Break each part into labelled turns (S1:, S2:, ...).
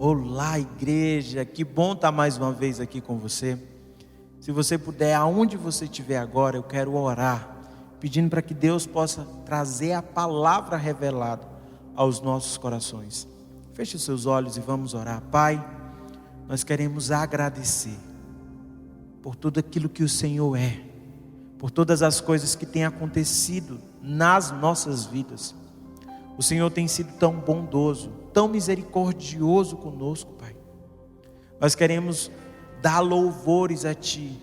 S1: Olá, igreja, que bom estar mais uma vez aqui com você. Se você puder, aonde você estiver agora, eu quero orar, pedindo para que Deus possa trazer a palavra revelada aos nossos corações. Feche os seus olhos e vamos orar. Pai, nós queremos agradecer por tudo aquilo que o Senhor é, por todas as coisas que têm acontecido nas nossas vidas. O Senhor tem sido tão bondoso, tão misericordioso conosco, Pai. Nós queremos dar louvores a Ti,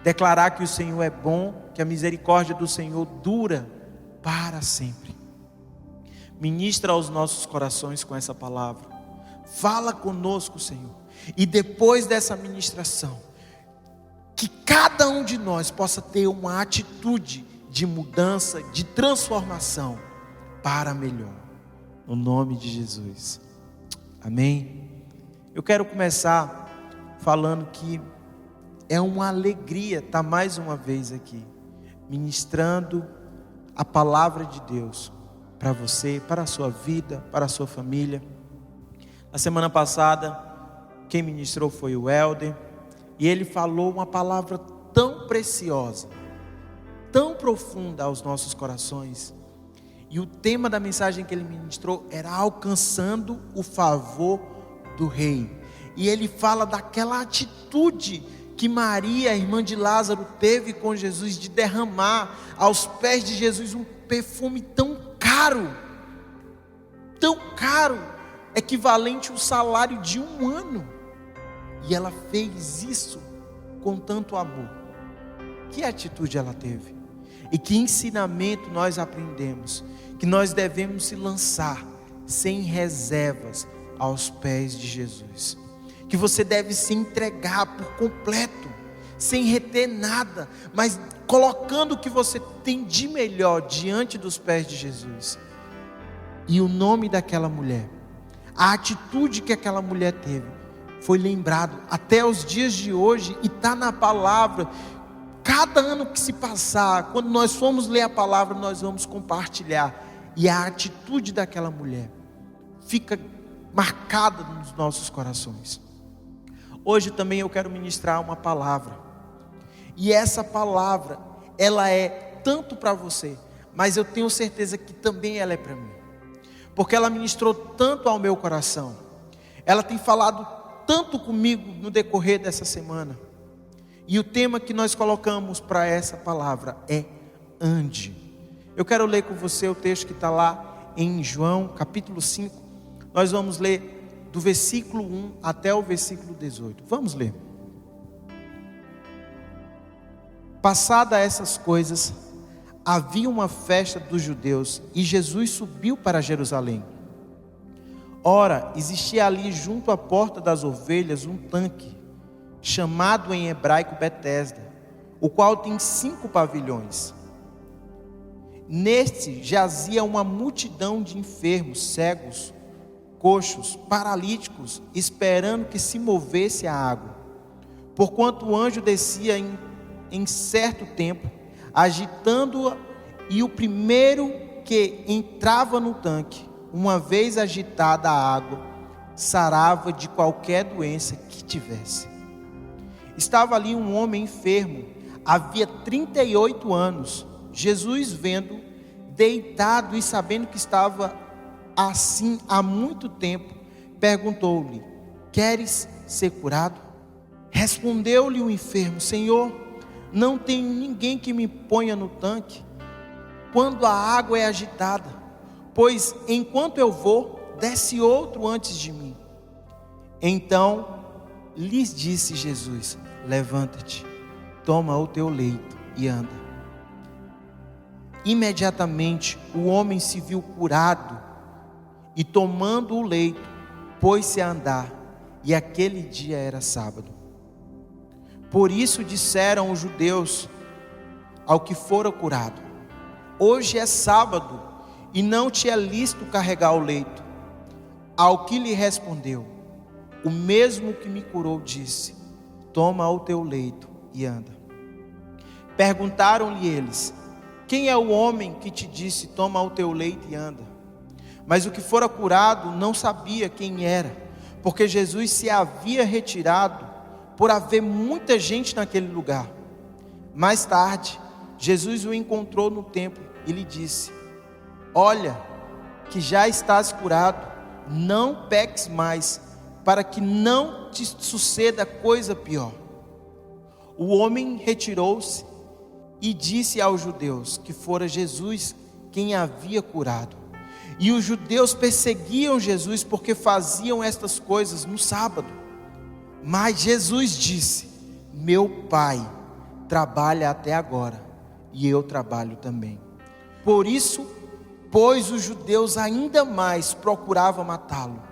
S1: declarar que o Senhor é bom, que a misericórdia do Senhor dura para sempre. Ministra aos nossos corações com essa palavra. Fala conosco, Senhor. E depois dessa ministração, que cada um de nós possa ter uma atitude de mudança, de transformação para melhor, no nome de Jesus, amém? Eu quero começar falando que é uma alegria estar mais uma vez aqui, ministrando a palavra de Deus para você, para a sua vida, para a sua família. Na semana passada, quem ministrou foi o Helder, e ele falou uma palavra tão preciosa, tão profunda aos nossos corações. E o tema da mensagem que ele ministrou era alcançando o favor do rei. E ele fala daquela atitude que Maria, a irmã de Lázaro, teve com Jesus, de derramar aos pés de Jesus um perfume tão caro, equivalente ao salário de um ano. E ela fez isso com tanto amor. Que atitude ela teve? E que ensinamento nós aprendemos? Que nós devemos se lançar sem reservas aos pés de Jesus. Que você deve se entregar por completo, sem reter nada, mas colocando o que você tem de melhor diante dos pés de Jesus. E o nome daquela mulher, a atitude que aquela mulher teve, foi lembrado até os dias de hoje e está na palavra. Cada ano que se passar, quando nós formos ler a palavra, nós vamos compartilhar. E a atitude daquela mulher fica marcada nos nossos corações. Hoje também eu quero ministrar uma palavra. E essa palavra, ela é tanto para você, mas eu tenho certeza que também ela é para mim. Porque ela ministrou tanto ao meu coração. Ela tem falado tanto comigo no decorrer dessa semana. E o tema que nós colocamos para essa palavra é ande. Eu quero ler com você o texto que está lá em João capítulo 5. Nós vamos ler do versículo 1 até o versículo 18. Vamos ler. Passada essas coisas, havia uma festa dos judeus e Jesus subiu para Jerusalém. Ora, existia ali junto à porta das ovelhas um tanque, chamado em hebraico Betesda, o qual tem 5 pavilhões. Neste jazia uma multidão de enfermos, cegos, coxos, paralíticos, esperando que se movesse a água. Porquanto o anjo descia em certo tempo, agitando-a, e o primeiro que entrava no tanque, uma vez agitada a água, sarava de qualquer doença que tivesse. Estava ali um homem enfermo, havia 38 anos. Jesus, vendo, deitado e sabendo que estava assim há muito tempo, perguntou-lhe: queres ser curado? Respondeu-lhe o enfermo: Senhor, não tenho ninguém que me ponha no tanque quando a água é agitada, pois enquanto eu vou, desce outro antes de mim. Então lhes disse Jesus: levanta-te, toma o teu leito e anda. Imediatamente o homem se viu curado e, tomando o leito, pôs-se a andar, e aquele dia era sábado. Por isso disseram os judeus ao que fora curado: hoje é sábado e não te é lícito carregar o leito. Ao que lhe respondeu: o mesmo que me curou disse: toma o teu leito e anda. Perguntaram-lhe eles: quem é o homem que te disse: toma o teu leito e anda? Mas o que fora curado não sabia quem era, porque Jesus se havia retirado por haver muita gente naquele lugar. Mais tarde, Jesus o encontrou no templo e lhe disse: olha, que já estás curado, não peques mais, para que não te suceda coisa pior. O homem retirou-se e disse aos judeus que fora Jesus quem havia curado. E os judeus perseguiam Jesus porque faziam estas coisas no sábado. Mas Jesus disse: meu Pai trabalha até agora, e eu trabalho também. Por isso, pois os judeus ainda mais procuravam matá-lo,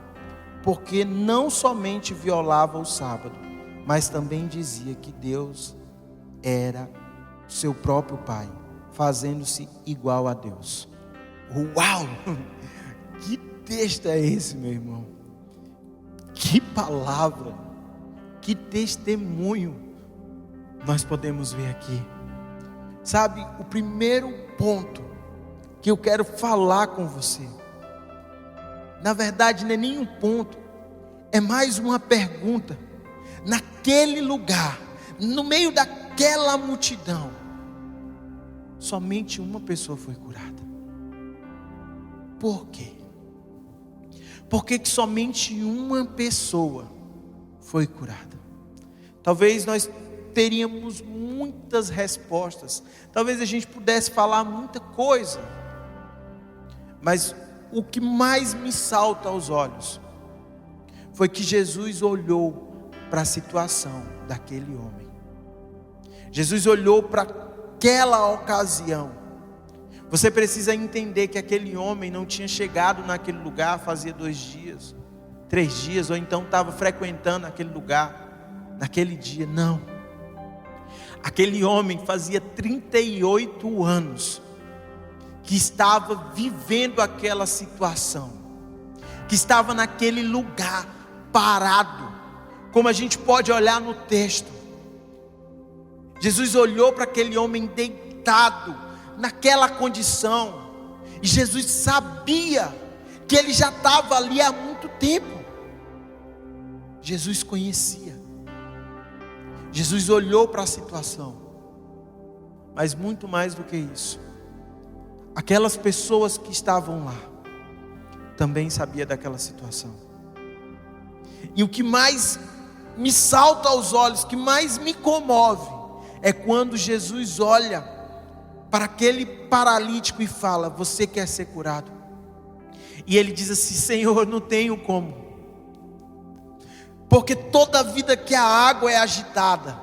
S1: porque não somente violava o sábado, mas também dizia que Deus era seu próprio Pai, fazendo-se igual a Deus. Uau! Que texto é esse, meu irmão? Que palavra, que testemunho nós podemos ver aqui. Sabe, o primeiro ponto que eu quero falar com você, na verdade não é nenhum ponto, é mais uma pergunta. Naquele lugar, no meio daquela multidão, somente uma pessoa foi curada. Por quê? Por que somente uma pessoa foi curada? Talvez nós teríamos muitas respostas, talvez a gente pudesse falar muita coisa, mas o que mais me salta aos olhos foi que Jesus olhou para a situação daquele homem. Jesus olhou para aquela ocasião. Você precisa entender que aquele homem não tinha chegado naquele lugar fazia 2 dias, 3 dias, ou então estava frequentando aquele lugar naquele dia. Não. Aquele homem fazia 38 anos que estava vivendo aquela situação, que estava naquele lugar parado, como a gente pode olhar no texto. Jesus olhou para aquele homem deitado naquela condição, e Jesus sabia que ele já estava ali há muito tempo. Jesus conhecia. Jesus olhou para a situação, mas muito mais do que isso, aquelas pessoas que estavam lá também sabiam daquela situação. E o que mais me salta aos olhos, que mais me comove, é quando Jesus olha para aquele paralítico e fala: você quer ser curado? E ele diz assim: Senhor, não tenho como, porque toda vida que a água é agitada,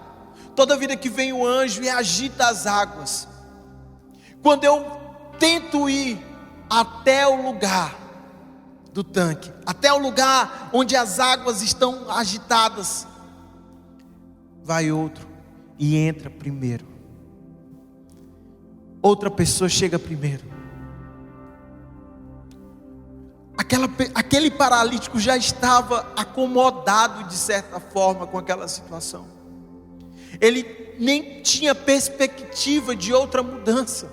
S1: toda vida que vem o anjo e agita as águas, quando eu tento ir até o lugar do tanque, até o lugar onde as águas estão agitadas, vai outro e entra primeiro. Outra pessoa chega primeiro. Aquele paralítico já estava acomodado de certa forma com aquela situação. Ele nem tinha perspectiva de outra mudança.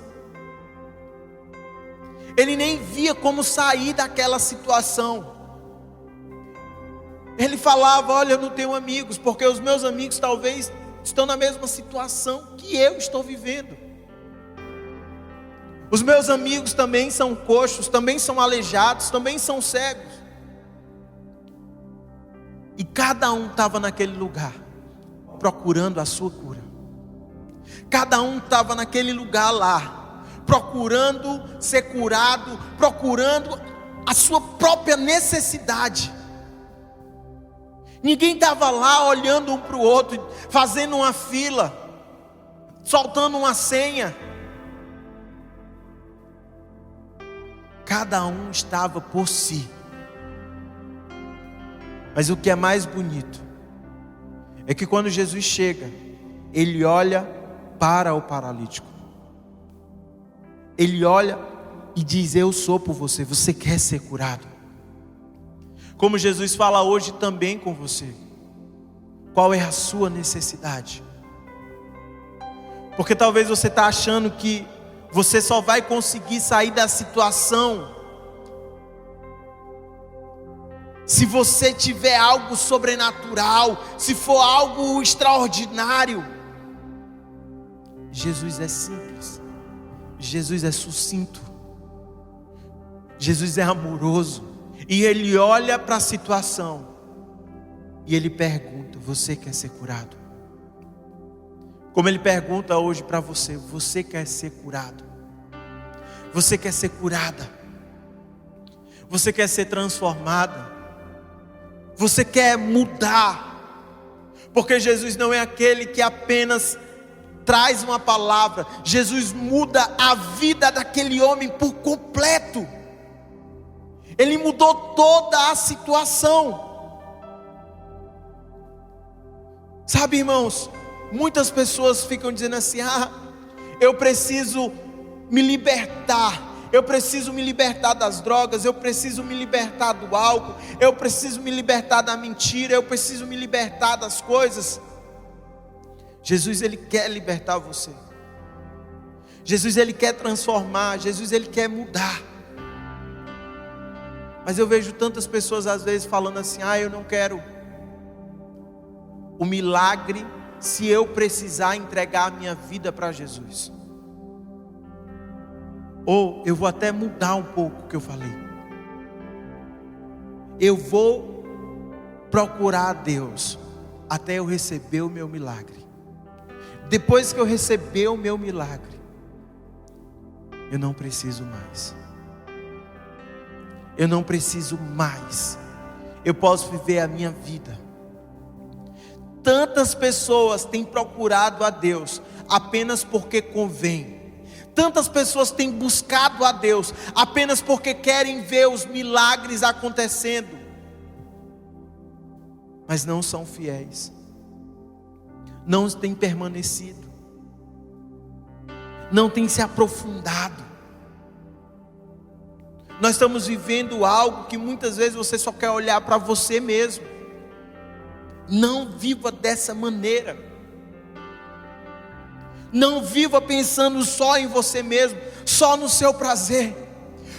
S1: Ele nem via como sair daquela situação. Ele falava: olha, eu não tenho amigos, porque os meus amigos talvez estão na mesma situação que eu estou vivendo. Os meus amigos também são coxos, também são aleijados, também são cegos. E cada um estava naquele lugar, procurando a sua cura. Cada um estava naquele lugar lá, procurando ser curado, procurando a sua própria necessidade. Ninguém estava lá olhando um para o outro, fazendo uma fila, soltando uma senha. Cada um estava por si. Mas o que é mais bonito é que quando Jesus chega, ele olha para o paralítico. Ele olha e diz: eu sou por você, você quer ser curado? Como Jesus fala hoje também com você. Qual é a sua necessidade? Porque talvez você está achando que você só vai conseguir sair da situação se você tiver algo sobrenatural, se for algo extraordinário, Jesus é simples, Jesus é sucinto, Jesus é amoroso, e Ele olha para a situação e Ele pergunta: você quer ser curado? Como Ele pergunta hoje para você: você quer ser curado? Você quer ser curada? Você quer ser transformada? Você quer mudar? Porque Jesus não é aquele que apenas traz uma palavra. Jesus muda a vida daquele homem por completo. Ele mudou toda a situação. Sabe, irmãos, muitas pessoas ficam dizendo assim: eu preciso me libertar. Eu preciso me libertar das drogas, eu preciso me libertar do álcool, eu preciso me libertar da mentira, eu preciso me libertar das coisas. Jesus, Ele quer libertar você. Jesus, Ele quer transformar. Jesus, Ele quer mudar. Mas eu vejo tantas pessoas às vezes falando assim: eu não quero o milagre se eu precisar entregar a minha vida para Jesus. Ou eu vou até mudar um pouco o que eu falei. Eu vou procurar a Deus até eu receber o meu milagre. Depois que eu receber o meu milagre, eu não preciso mais. Eu não preciso mais. Eu posso viver a minha vida. Tantas pessoas têm procurado a Deus apenas porque convém. Tantas pessoas têm buscado a Deus apenas porque querem ver os milagres acontecendo, mas não são fiéis, não têm permanecido, não têm se aprofundado. Nós estamos vivendo algo que muitas vezes você só quer olhar para você mesmo. Não viva dessa maneira. Não viva pensando só em você mesmo, só no seu prazer,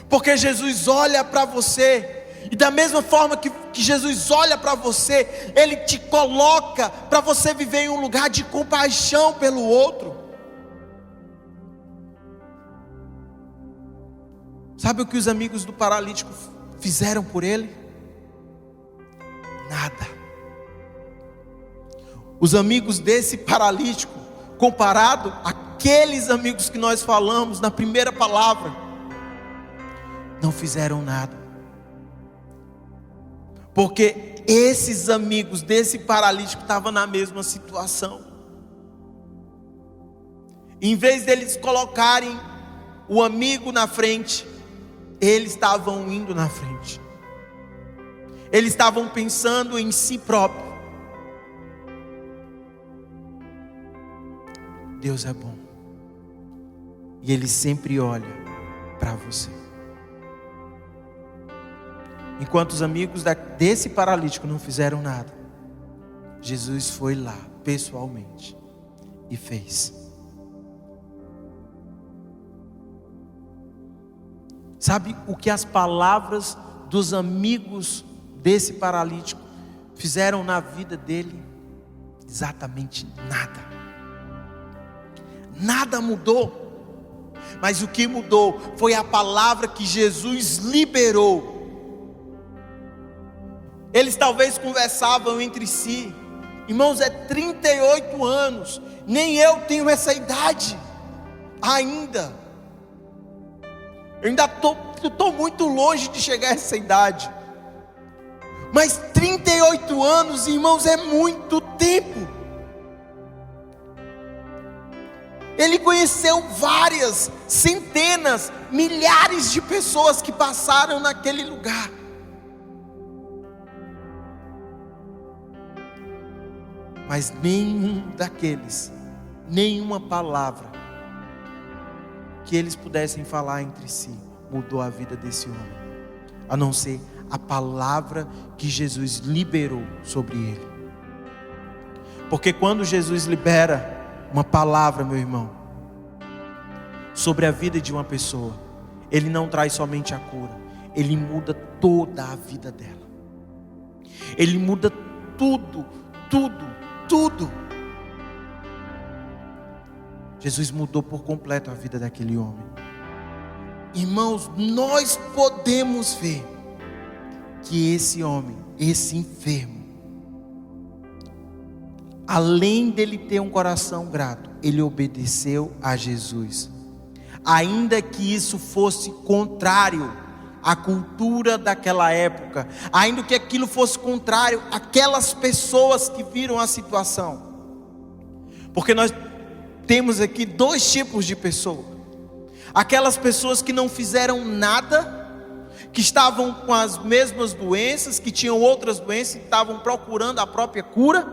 S1: porque Jesus olha para você, e da mesma forma que Jesus olha para você, Ele te coloca para você viver em um lugar de compaixão pelo outro. Sabe o que os amigos do paralítico fizeram por ele? Nada. Os amigos desse paralítico, comparado àqueles amigos que nós falamos na primeira palavra, não fizeram nada. Porque esses amigos desse paralítico estavam na mesma situação. Em vez deles colocarem o amigo na frente, eles estavam indo na frente. Eles estavam pensando em si próprio. Deus é bom, e Ele sempre olha para você. Enquanto os amigos desse paralítico não fizeram nada, Jesus foi lá pessoalmente e fez. Sabe o que as palavras dos amigos desse paralítico fizeram na vida dele? Exatamente nada. Nada mudou, mas o que mudou foi a palavra que Jesus liberou. Eles talvez conversavam entre si: irmãos, é 38 anos, nem eu tenho essa idade ainda. Eu ainda estou muito longe de chegar a essa idade. Mas 38 anos, irmãos, é muito tempo. Ele conheceu várias, centenas, milhares de pessoas que passaram naquele lugar. Mas nenhum daqueles, nenhuma palavra que eles pudessem falar entre si mudou a vida desse homem, a não ser a palavra que Jesus liberou sobre ele. Porque quando Jesus libera uma palavra, meu irmão, sobre a vida de uma pessoa, Ele não traz somente a cura, Ele muda toda a vida dela. Ele muda tudo, tudo, tudo. Jesus mudou por completo a vida daquele homem. Irmãos, nós podemos ver que esse homem, esse enfermo, além dele ter um coração grato, ele obedeceu a Jesus. Ainda que isso fosse contrário à cultura daquela época, ainda que aquilo fosse contrário àquelas pessoas que viram a situação. Porque nós temos aqui dois tipos de pessoas: aquelas pessoas que não fizeram nada, que estavam com as mesmas doenças, que tinham outras doenças e estavam procurando a própria cura.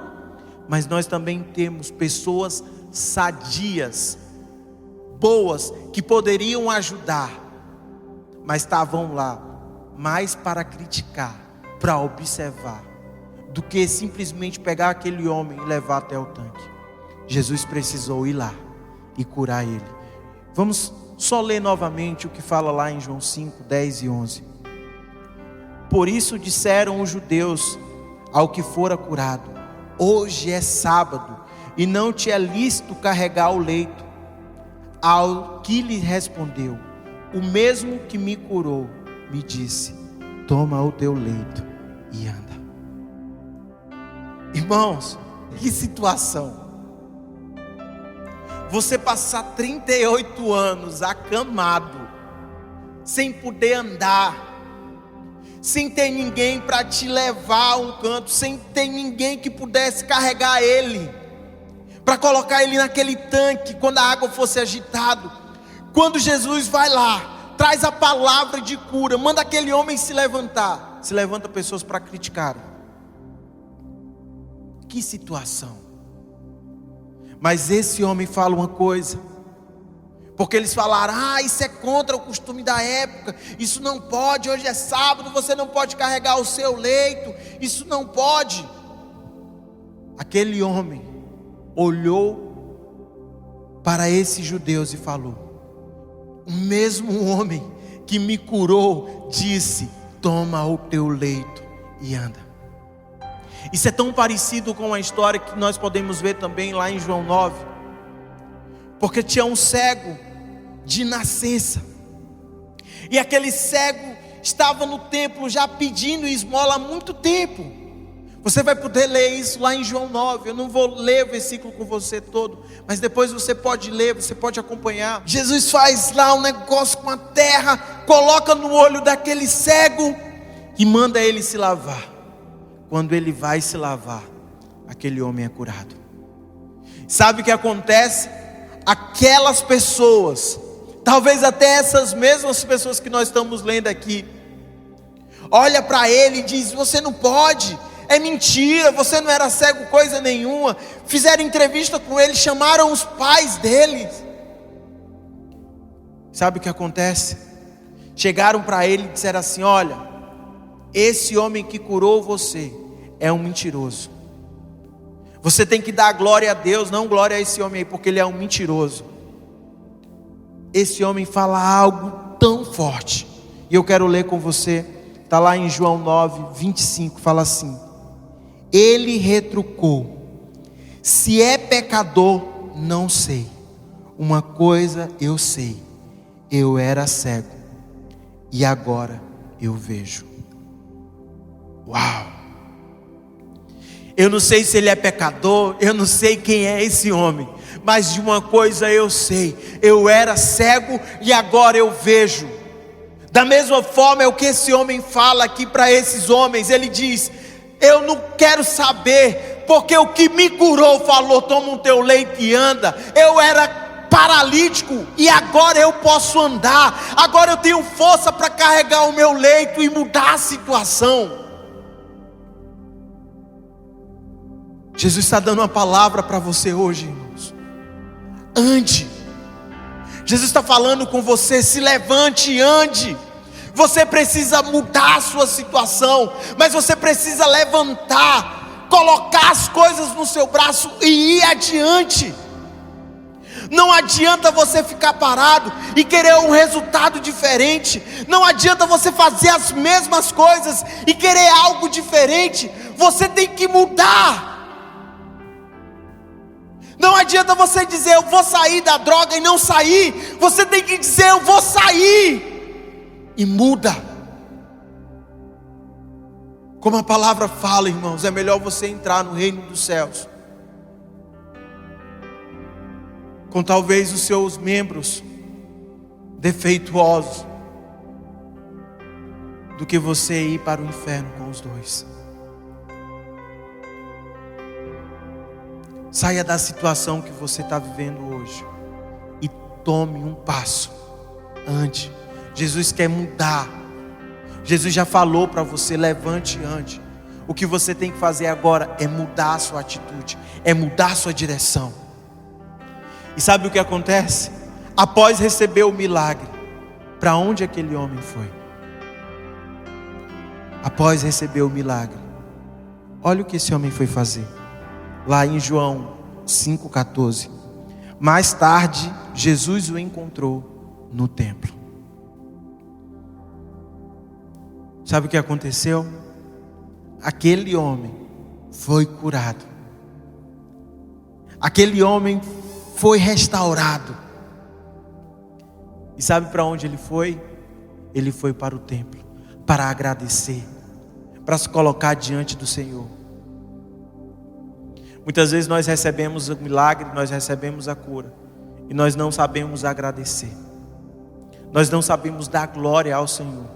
S1: Mas nós também temos pessoas sadias, boas, que poderiam ajudar, mas estavam lá mais para criticar, para observar, do que simplesmente pegar aquele homem e levar até o tanque. Jesus precisou ir lá e curar ele. Vamos só ler novamente o que fala lá em João 5, 10 e 11. Por isso disseram os judeus ao que fora curado: hoje é sábado e não te é lícito carregar o leito. Ao que lhe respondeu: o mesmo que me curou me disse: toma o teu leito e anda. Irmãos, que situação! Você passar 38 anos acamado, sem poder andar, sem ter ninguém para te levar a um canto, sem ter ninguém que pudesse carregar ele, para colocar ele naquele tanque quando a água fosse agitada. Quando Jesus vai lá, traz a palavra de cura, manda aquele homem se levantar, se levanta pessoas para criticar. Que situação! Mas esse homem fala uma coisa, porque eles falaram: isso é contra o costume da época, isso não pode, hoje é sábado, você não pode carregar o seu leito, isso não pode. Aquele homem olhou para esses judeus e falou: o mesmo homem que me curou disse: toma o teu leito e anda. Isso é tão parecido com a história que nós podemos ver também lá em João 9. Porque tinha um cego de nascença, e aquele cego estava no templo já pedindo esmola há muito tempo. Você vai poder ler isso lá em João 9. Eu não vou ler o versículo com você todo, mas depois você pode ler, você pode acompanhar. Jesus faz lá um negócio com a terra, coloca no olho daquele cego e manda ele se lavar. Quando ele vai se lavar, aquele homem é curado. Sabe o que acontece? Aquelas pessoas, talvez até essas mesmas pessoas que nós estamos lendo aqui, olha para ele e diz: você não pode, é mentira, você não era cego coisa nenhuma. Fizeram entrevista com ele, chamaram os pais dele. Sabe o que acontece? Chegaram para ele e disseram assim: olha, esse homem que curou você é um mentiroso. Você tem que dar glória a Deus, não glória a esse homem aí, porque ele é um mentiroso. Esse homem fala algo tão forte, e eu quero ler com você. Está lá em João 9, 25, fala assim: ele retrucou: se é pecador, não sei. Uma coisa eu sei, eu era cego e agora eu vejo. Uau! Eu não sei se ele é pecador, eu não sei quem é esse homem, mas de uma coisa eu sei: eu era cego e agora eu vejo. Da mesma forma é o que esse homem fala aqui para esses homens. Ele diz: eu não quero saber, porque o que me curou falou: toma o teu leito e anda. Eu era paralítico e agora eu posso andar, agora eu tenho força para carregar o meu leito e mudar a situação. Jesus está dando uma palavra para você hoje, irmãos. Ande. Jesus está falando com você: se levante e ande. Você precisa mudar a sua situação, mas você precisa levantar, colocar as coisas no seu braço e ir adiante. Não adianta você ficar parado e querer um resultado diferente. Não adianta você fazer as mesmas coisas e querer algo diferente. você tem que mudar. Não adianta você dizer eu vou sair da droga e não sair. Você tem que dizer eu vou sair e muda. Como a palavra fala, irmãos, é melhor você entrar no reino dos céus com talvez os seus membros defeituosos do que você ir para o inferno com os dois. Saia da situação que você está vivendo hoje e tome um passo. Ande. Jesus quer mudar. Jesus já falou para você, levante e ande. O que você tem que fazer agora é mudar a sua atitude, é mudar a sua direção. E sabe o que acontece? Após receber o milagre, para onde aquele homem foi? Após receber o milagre, olha o que esse homem foi fazer. Lá em João 5,14. Mais tarde, Jesus o encontrou no templo. Sabe o que aconteceu? Aquele homem foi curado. Aquele homem foi restaurado. E sabe para onde ele foi? Ele foi para o templo, para agradecer, para se colocar diante do Senhor. Muitas vezes nós recebemos o milagre, nós recebemos a cura, e nós não sabemos agradecer. Nós não sabemos dar glória ao Senhor.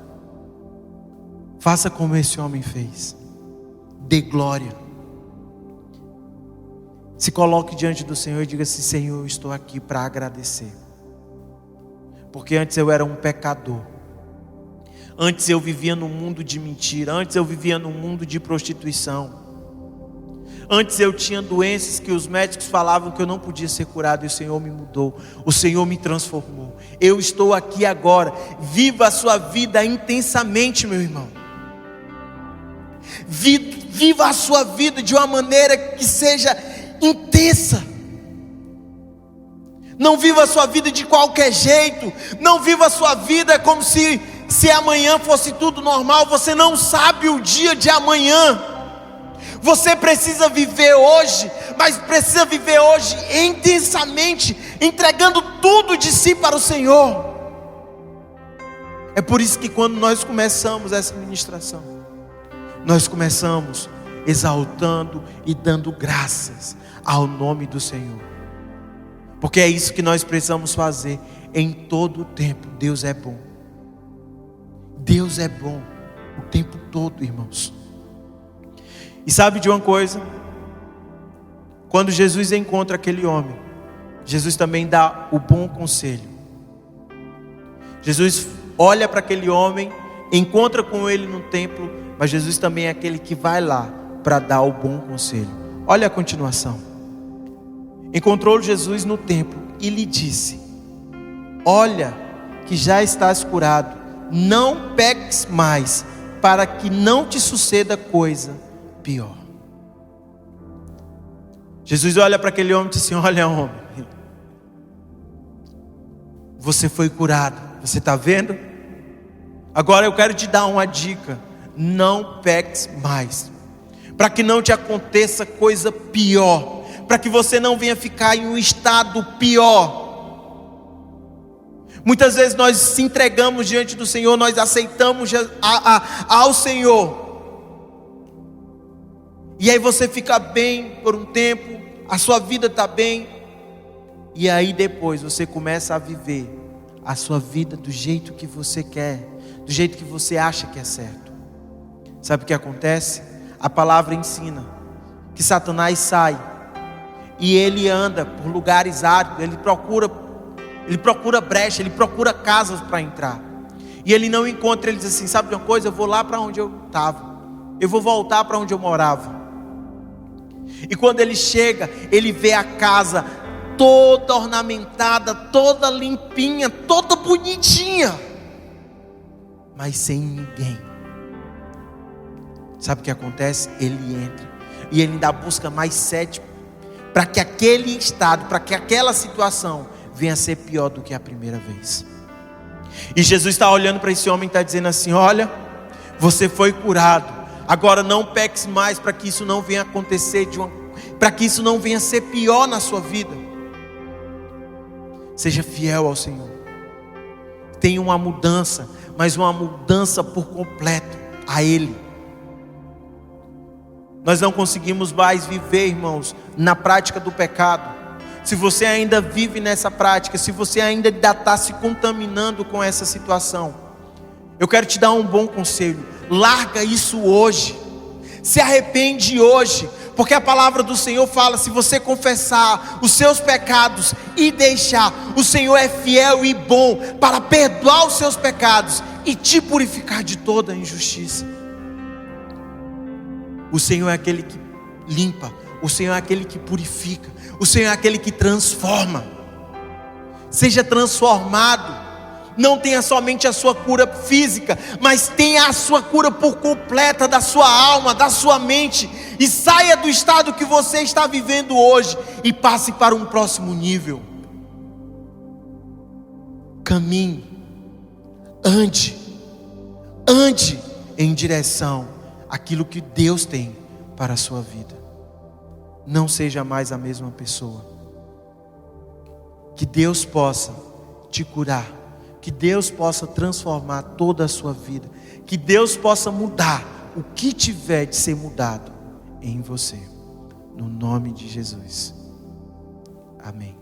S1: Faça como esse homem fez. Dê glória. Se coloque diante do Senhor e diga assim: Senhor, eu estou aqui para agradecer. Porque antes eu era um pecador. Antes eu vivia num mundo de mentira. Antes eu vivia num mundo de prostituição. Antes eu tinha doenças que os médicos falavam que eu não podia ser curado. E o Senhor me mudou. O Senhor me transformou. Eu estou aqui agora. Viva a sua vida intensamente, meu irmão. Viva a sua vida de uma maneira que seja intensa. Não viva a sua vida de qualquer jeito. Não viva a sua vida como se amanhã fosse tudo normal. Você não sabe o dia de amanhã. Você precisa viver hoje, mas precisa viver hoje intensamente, entregando tudo de si para o Senhor. É por isso que quando nós começamos essa ministração, nós começamos exaltando e dando graças ao nome do Senhor. Porque é isso que nós precisamos fazer em todo o tempo. Deus é bom. Deus é bom o tempo todo, irmãos. E sabe de uma coisa? Quando Jesus encontra aquele homem, Jesus também dá o bom conselho. Jesus olha para aquele homem, encontra com ele no templo, mas Jesus também é aquele que vai lá para dar o bom conselho. Olha a continuação. Encontrou Jesus no templo e lhe disse: olha que já estás curado, não peques mais, para que não te suceda coisa pior. Jesus olha para aquele homem e diz assim: olha, homem, você foi curado, você está vendo? Agora eu quero te dar uma dica: não peques mais, para que não te aconteça coisa pior, para que você não venha ficar em um estado pior. Muitas vezes nós se entregamos diante do Senhor, nós aceitamos ao Senhor, e aí você fica bem por um tempo, a sua vida está bem, e aí depois você começa a viver a sua vida do jeito que você quer, do jeito que você acha que é certo. Sabe o que acontece? A palavra ensina que Satanás sai e ele anda por lugares áridos, ele procura brecha, ele procura casas para entrar, e ele não encontra. Ele diz assim: sabe de uma coisa, eu vou lá para onde eu estava, eu vou voltar para onde eu morava. E quando ele chega, ele vê a casa toda ornamentada, toda limpinha, toda bonitinha, mas sem ninguém. Sabe o que acontece? Ele entra e ele ainda busca mais 7, para que aquele estado, para que aquela situação venha a ser pior do que a primeira vez. E Jesus está olhando para esse homem e está dizendo assim: olha, você foi curado, Agora não peques mais, para que isso não venha acontecer, para que isso não venha ser pior na sua vida. Seja fiel ao Senhor. Tenha uma mudança, mas uma mudança por completo a Ele. Nós não conseguimos mais viver, irmãos, na prática do pecado. Se você ainda vive nessa prática, se você ainda está se contaminando com essa situação, eu quero te dar um bom conselho: larga isso hoje, se arrepende hoje, porque a palavra do Senhor fala: se você confessar os seus pecados e deixar, o Senhor é fiel e bom para perdoar os seus pecados e te purificar de toda a injustiça. O Senhor é aquele que limpa, o Senhor é aquele que purifica, o Senhor é aquele que transforma. Seja transformado. Não tenha somente a sua cura física, mas tenha a sua cura por completa da sua alma, da sua mente. E saia do estado que você está vivendo hoje e passe para um próximo nível. Caminhe, ande em direção àquilo que Deus tem para a sua vida. Não seja mais a mesma pessoa. Que Deus possa te curar, que Deus possa transformar toda a sua vida, que Deus possa mudar o que tiver de ser mudado em você, no nome de Jesus. Amém.